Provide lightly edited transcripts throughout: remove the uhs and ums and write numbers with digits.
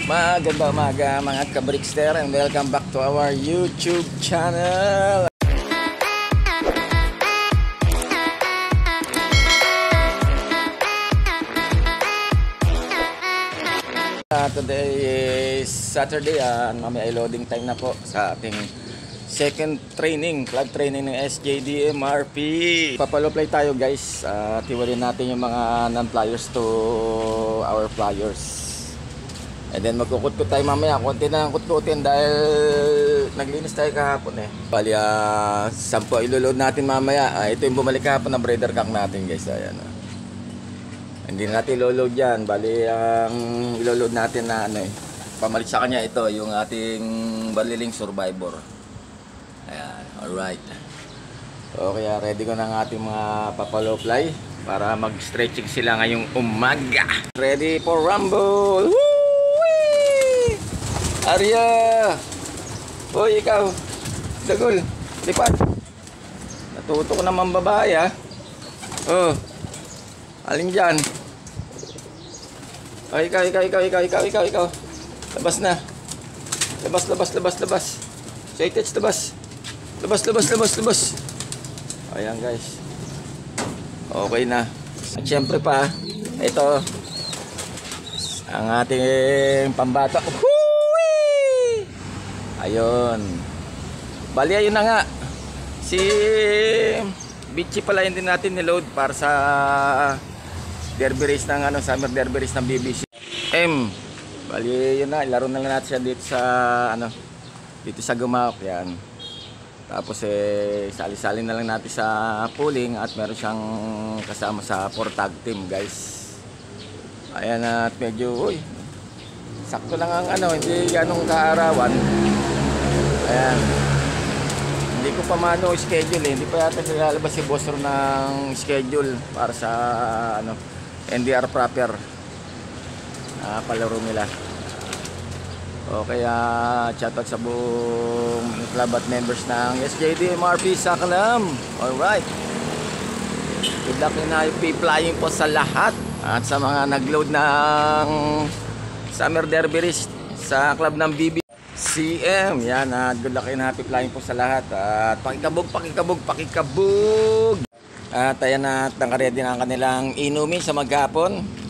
Maganda umaga mga ka-Brickster, and welcome back to our YouTube channel. Today is Saturday, mamaya ay loading time na po sa ating second training, club training ng SJDMRP. Papalo-play tayo guys, tiwalin natin yung mga non-flyers to our flyers. And then magkukut-kut tayo mamaya, konti na lang kut-kutin dahil naglinis tayo kahapon eh. Bali, 10 iloload natin mamaya. Ito yung bumalik kahapon na breeder cock natin guys. Ayan. Hindi na natin iloload yan. Bali, ang iloload natin na pamalit sa kanya ito, yung ating baliling survivor. Ayan, alright. Okay, ready ko na ang ating mga papalo fly para mag-stretching sila ngayong umaga. Ready for rumble! Woo-wee! Arya! Hoy, ikaw! Dagol! Lipat! Natuto ko naman babae ha. Oh! Alin dyan? Oh, ikaw! Labas na! Labas! Say touch, labas! Labas. Ayan guys. Okay na. At syempre pa, ito ang ating pambata. Woo-wee! Ayun. Bali, ayun na nga. Si Bitchy pala hindi natin niload para sa derby race ng summer derby race ng BBC. Bali, yun na. Ilaro na lang natin siya dito sa dito sa Gumap. Yan. Tapos sali-sali na lang natin sa pooling at meron siyang kasama sa 4 tag team guys. Ayan, at medyo sakto lang ang hindi ganong kaarawan. Ayan. Hindi ko pa mano schedule hindi pa yata nilalabas si Boss Ron ng schedule para sa NDR proper na palaro nila. Okay, shoutout sa buong club at members ng SJDMRP sa Kalam. Alright. Good luck na happy flying po sa lahat. At sa mga nagload ng Summer Derby Race sa club ng BBCM. Yan, good luck na happy flying po sa lahat. At pakikabog. At ayan na, nakaready na ang kanilang inumin sa maghapon.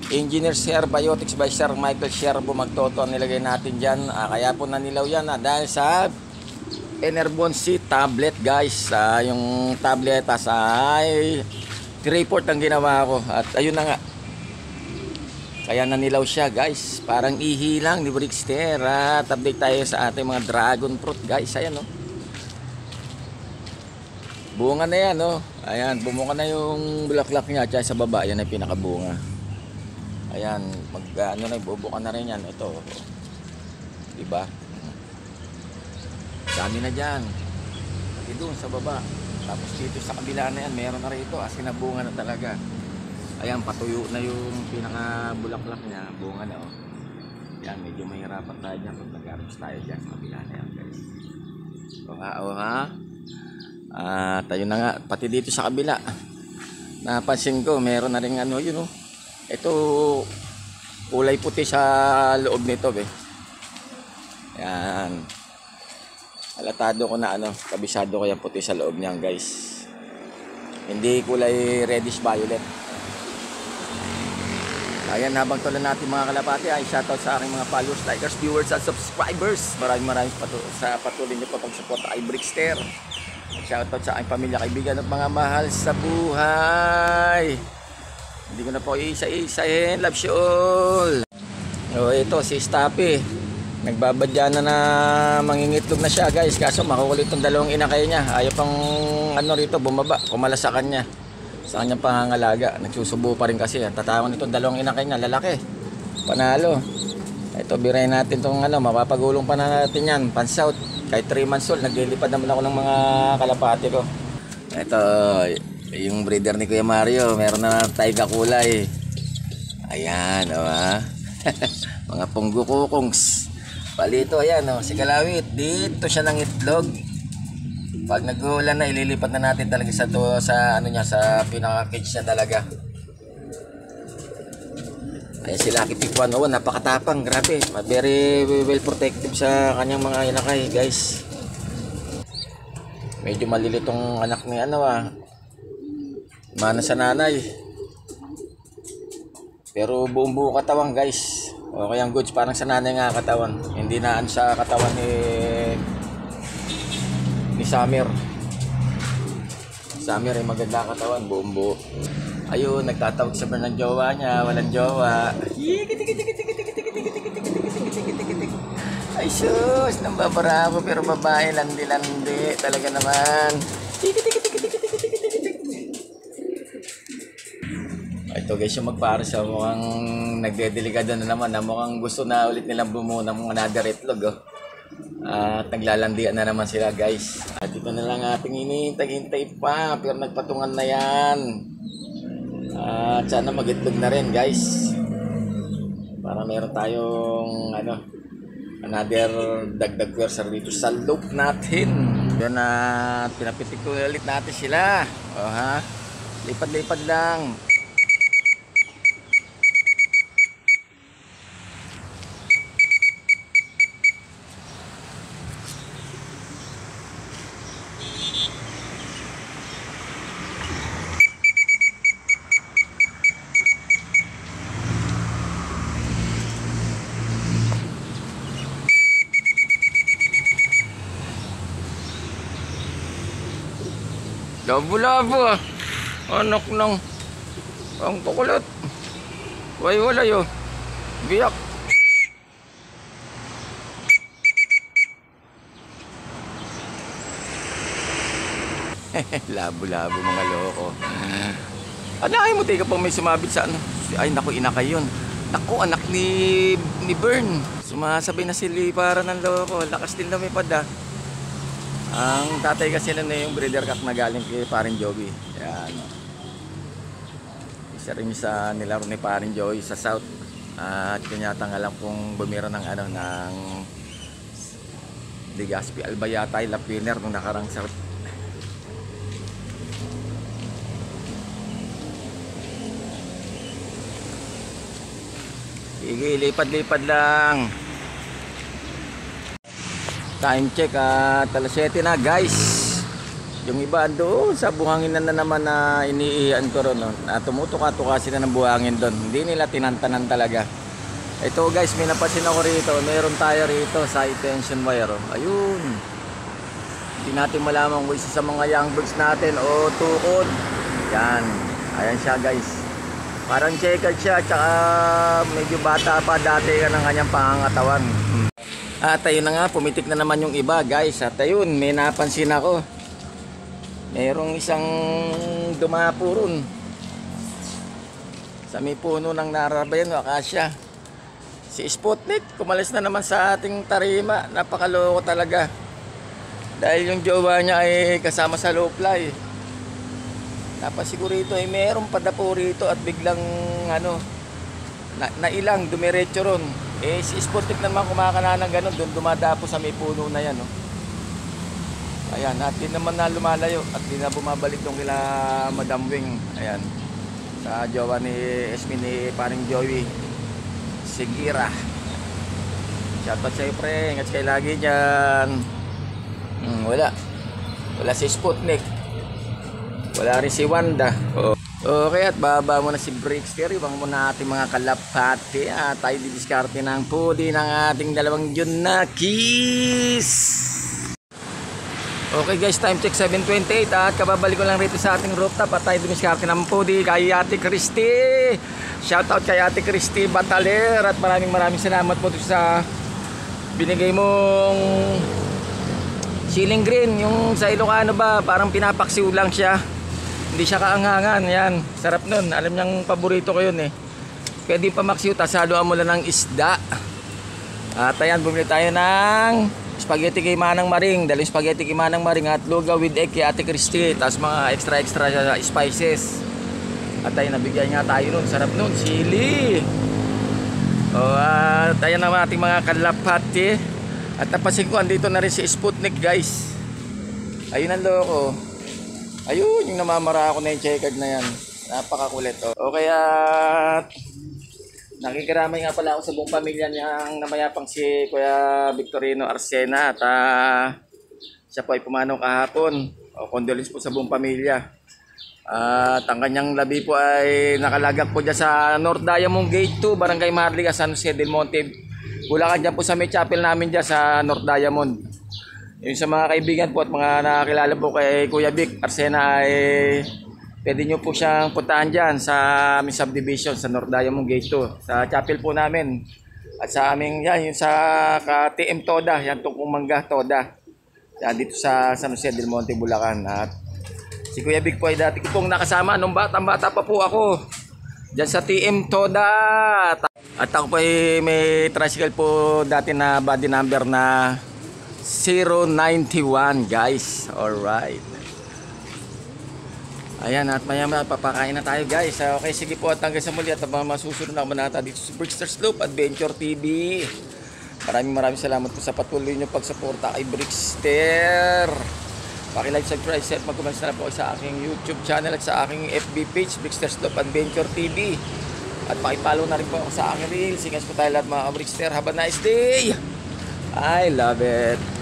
Engineer Sir Biotics by Sir Michael Sherbo Magtoto ang nilagay natin dyan. Kaya po nanilaw yan dahil sa Enervon C tablet guys. Yung tablet ay 3/4 ang ginawa ko. At ayun na nga. Kaya nanilaw siya guys. Parang ihi lang ni Brickster. At update tayo sa ating mga dragon fruit guys. Ayan bunga na yan Ayan, bumunga na yung bulaklak niya. At sa baba, yan ay pinakabunga. Ayan, bubuka na rin yan. Ito, diba? Dami na dyan. Pati doon sa baba. Tapos dito sa kabila na yan, meron na rin ito. As bunga na talaga. Ayan, patuyo na yung pinaka-bulaklak niya. Bunga na Ayan, medyo mahirapan tayo dyan pag nag-arps tayo dyan sa kabila na yan guys. Tayo na nga, pati dito sa kabila. Napansin ko, meron na rin ito kulay puti sa loob nito Yan. Halatado ko na kabisado ko yung puti sa loob niyan guys. Hindi kulay reddish violet. Ayan, habang tulan natin mga kalapati ay shoutout sa aking mga followers, likers, viewers at subscribers. Maraming sa patuloy niyo pag-support kay Brickster. Shoutout sa aking pamilya, kaibigan at mga mahal sa buhay. Hindi ko na po isa-isahin. Love you all. Ito si Stappy. Nagbabadya na mangingitlog na siya guys. Kaso makukulit itong dalawang inakay niya. Ayaw pang rito bumaba. Kumala sa kanya. Sa kanyang pangangalaga. Nagsusubo pa rin kasi. Tatawan itong dalawang inakay niya. Lalaki. Panalo. Ito birayin natin itong mapapagulong pa na natin yan. Pan-south. Kahit 3 months old. Naglilipad naman ako ng mga kalapati ko. Ito yung breeder ni Kuya Mario, meron na tayga kulay. Ayan, mga punggo kukongs. Palito, ayan, si Kalawit. Dito siya ng itlog. Pag nag-uulan na, ililipat na natin talaga sa pinaka-cage niya talaga. Ayan si Lucky Pig 101, napakatapang, grabe. Very well protective sa kanyang mga inakay, guys. Medyo malilit tong anak ni mana sa nanay. Pero buong buo katawan, guys. Okay ang goods, parang sa nanay nga katawan. Hindi naan sa katawan ni Summer. Summer ay maganda katawan, buong buo. Ayun, nagtatawag sa ng jowa niya, walang jowa. Ay sus, nambabarabo pero babae, landi-landi. Talaga naman. Ito guys, yung magpara sa mukhang nagdedelikado na naman. Mukhang gusto na ulit nilang bumuo ng mga another itlog. At naglalandian na naman sila, guys. At ito na lang ating hinihintay pa. Pero nagpatungan na yan. At sana mag-itlog na rin, guys. Para meron tayong another dagdag pwersa dito sa loop natin. Yun na, pinapitik ko ulit natin sila. Lipad-lipad lang. Labo-labo anak ng ang kukulot. Wala yun. Biyak. Labo-labo mga loko. Ay mo tayo pang may sumabit sa Ay naku, inakay yun. Naku, anak ni Bern. Sumasabay na sili para ng loko. Lakas din lumipad Ang tatay kasi na yung breeder cock na galing kay Paring Joey. Yan. Isa rin sa nilaro ni Paring Joey sa South. At kanyata nga lang kung bumira ng ng Legazpi Albayatay La Winner nung nakarang sa Sige, lipad-lipad lang. Time check at alas 7 na, guys. Yung iba doon sa buhangin na naman na iniiyan ko ron. Tumutuka-tuka sila ng buhangin doon. Hindi nila tinantanan talaga. Ito guys, may napansin ako rito. Meron tayo rito sa tension wire. Ayun. Hindi natin malaman kung isa sa mga young birds natin o tukod. Yan. Ayan siya, guys. Parang checkered siya. Tsaka medyo bata pa dati ng kanyang pangangatawan. At ayun na nga, pumitik na naman yung iba, guys. At ayun, may napansin ako. Merong isang dumapo ron sa may puno ng narabayan o akasya. Si Sputnik, kumalis na naman sa ating tarima. Napakaloko talaga. Dahil yung jowa niya ay kasama sa low fly. Napasiguro rito ay meron padapo rito at biglang nailang, dumiretso ron. Si Sputnik naman kumakana ng ganun, doon dumadapo sa may puno na yan. Ayan, at di naman na lumalayo at di na bumabalik yung kila Madam Wing. Ayan, sa jowa ni Esme ni Paring Joey Sigira. Shoutout sa'yo, pre. Ingat kayo lagi dyan. Wala si Sputnik. Wala rin si Wanda. Okay, at baba mo na si Brickster. Ibang muna ating mga kalapati. Tayo didiskarte ng pudi ng ating dalawang Junakis. Okay guys, time check 7:28. At kababalik ko lang rito sa ating rooftop. At tayo didiskarte ng pudi kay Ate Christy. Shoutout kay Ate Christy Bataler. At maraming salamat po sa binigay mong ceiling green. Yung sa Ilocano ba, parang pinapaksiw lang siya. Hindi siya kaangangan, yan. Sarap nun. Alam niyang paborito ko yun Pwede pa maksiw, tas haluan mo lang ng isda. At ayan, bumili tayo ng spaghetti kay Manang Maring. Daling spaghetti kay Manang Maring at lugaw with egg kay Ate Christy. Tas mga extra spices. At ayun, nabigyan nga tayo nun. Sarap nun, sili. At ayan naman ating mga kalapati. At napansin ko, andito na rin si Sputnik, guys. Ayun ang loko. Ayun, yung namamara ako na yung checkered na yan. Napakakulit. Okay, at Nakikiramay nga pala ako sa buong pamilya niyang namayapang si Kuya Victorino Arsena at siya po ay pumanaw kahapon. Condolence po sa buong pamilya. At ang kanyang labi po ay nakalagak po dyan sa North Diamond Gate 2, Barangay Marliga, San Jose del Monte, Bulacan. Dyan po sa may chapel namin dyan sa North Diamond. Yung sa mga kaibigan po at mga nakakilala po kay Kuya Vic Arsena ay pwede nyo po siyang puntahan dyan sa aming subdivision sa North Diamond Gate 2, sa chapel po namin. At sa aming yan, yung sa TM Toda, yan Tungkong Mangga Toda. Yan dito sa San Jose del Monte, Bulacan. At si Kuya Vic po ay dati ko pong nakasama nung bata pa po ako dyan sa TM Toda. At ako po ay may tricycle po dati na body number na 091 guys. Alright. Ayan, at maya papakain na tayo guys. Okay, sige po, at hanggang sa muli at masusunod na manata dito sa Brickster Slope Adventure TV. Maraming salamat po sa patuloy nyo pagsuporta kay Brickster. Paki-like, subscribe, share, mag-comment na po sa aking YouTube channel at sa aking FB page, Brickster Slope Adventure TV. At paki-follow na rin po ako sa aking reels. Ingat po tayo lahat mga Brickster. Have a nice day! I love it!